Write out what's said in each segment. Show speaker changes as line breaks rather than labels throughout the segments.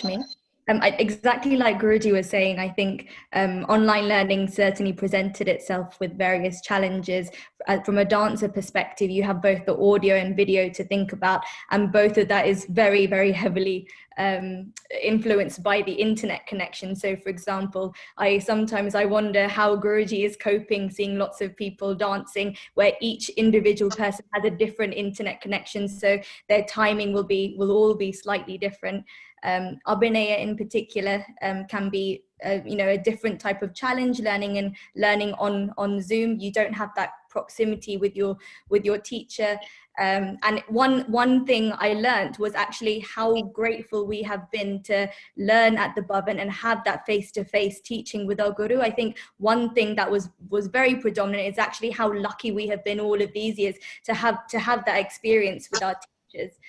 Lakshmi. Exactly like Guruji was saying, I think online learning certainly presented itself with various challenges. From a dancer perspective, you have both the audio and video to think about, and both of that is very, very heavily influenced by the internet connection. So, for example, sometimes I wonder how Guruji is coping, seeing lots of people dancing, where each individual person has a different internet connection, so their timing will all be slightly different. Abhinaya in particular can be a different type of challenge. Learning on Zoom, you don't have that proximity with your teacher. And one thing I learned was actually how grateful we have been to learn at the Bhavan and have that face-to-face teaching with our guru. I think one thing that was very predominant is actually how lucky we have been all of these years to have that experience with our teachers.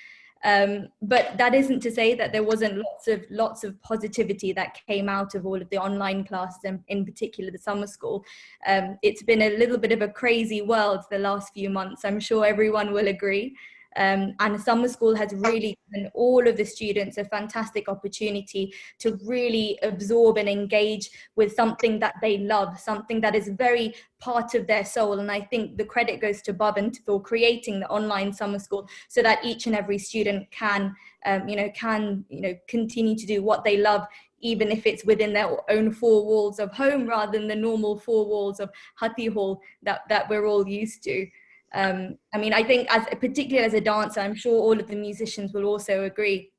But that isn't to say that there wasn't lots of positivity that came out of all of the online classes, and in particular the summer school. It's been a little bit of a crazy world the last few months. I'm sure everyone will agree. And summer school has really given all of the students a fantastic opportunity to really absorb and engage with something that they love, something that is very part of their soul. And I think the credit goes to Bhavan for creating the online summer school so that each and every student can continue to do what they love, even if it's within their own four walls of home rather than the normal four walls of Hathi Hall that we're all used to. I think particularly as a dancer, I'm sure all of the musicians will also agree,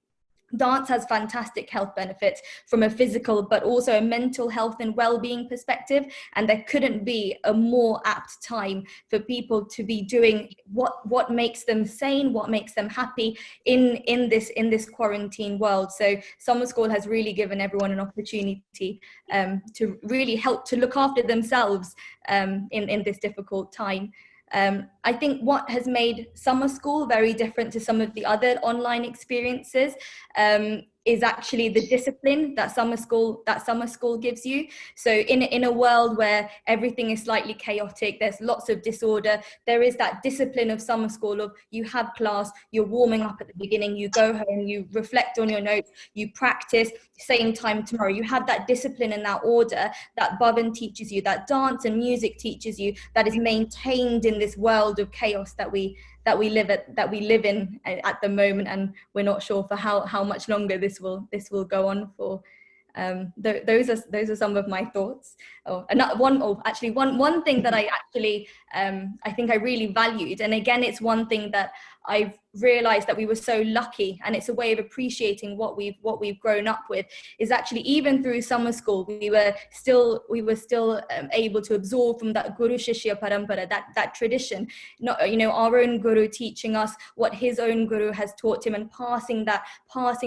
dance has fantastic health benefits from a physical but also a mental health and well-being perspective, and there couldn't be a more apt time for people to be doing what makes them sane, what makes them happy in this quarantine world. So summer school has really given everyone an opportunity to really help to look after themselves in this difficult time. I think what has made summer school very different to some of the other online experiences is actually the discipline that summer school gives you. So in a world where everything is slightly chaotic, there's lots of disorder, there is that discipline of summer school of you have class, you're warming up at the beginning, you go home, you reflect on your notes, you practice, same time tomorrow. You have that discipline and that order that Bhavan teaches you, that dance and music teaches you, that is maintained in this world of chaos that we live in at the moment, and we're not sure for how much longer this will go on for. Those are some of my thoughts. One thing that I think I really valued, and again it's one thing that I've realized that we were so lucky, and it's a way of appreciating what we've grown up with, is actually even through summer school we were still able to absorb from that Guru Shishya Parampara, that tradition, our own Guru teaching us what his own Guru has taught him, and passing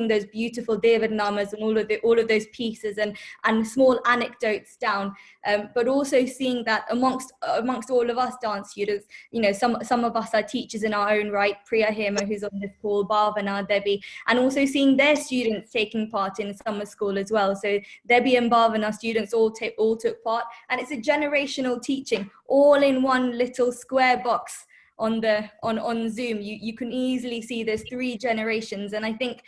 those beautiful Devad Namas and all of those pieces and small anecdotes down, but also seeing that amongst all of us dance students, some of us are teachers in our own right, Priya Hema, who's on this call, Bhavana, Debbie, and also seeing their students taking part in summer school as well. So Debbie and Bhavana students all took part, and it's a generational teaching all in one little square box on Zoom. You can easily see there's 3 generations, and I think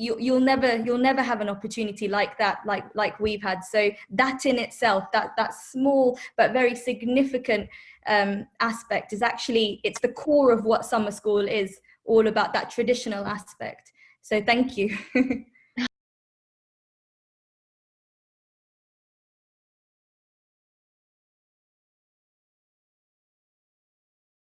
you'll never have an opportunity like that, like we've had. So that in itself, that small but very significant aspect is actually, it's the core of what summer school is all about, that traditional aspect. So thank you.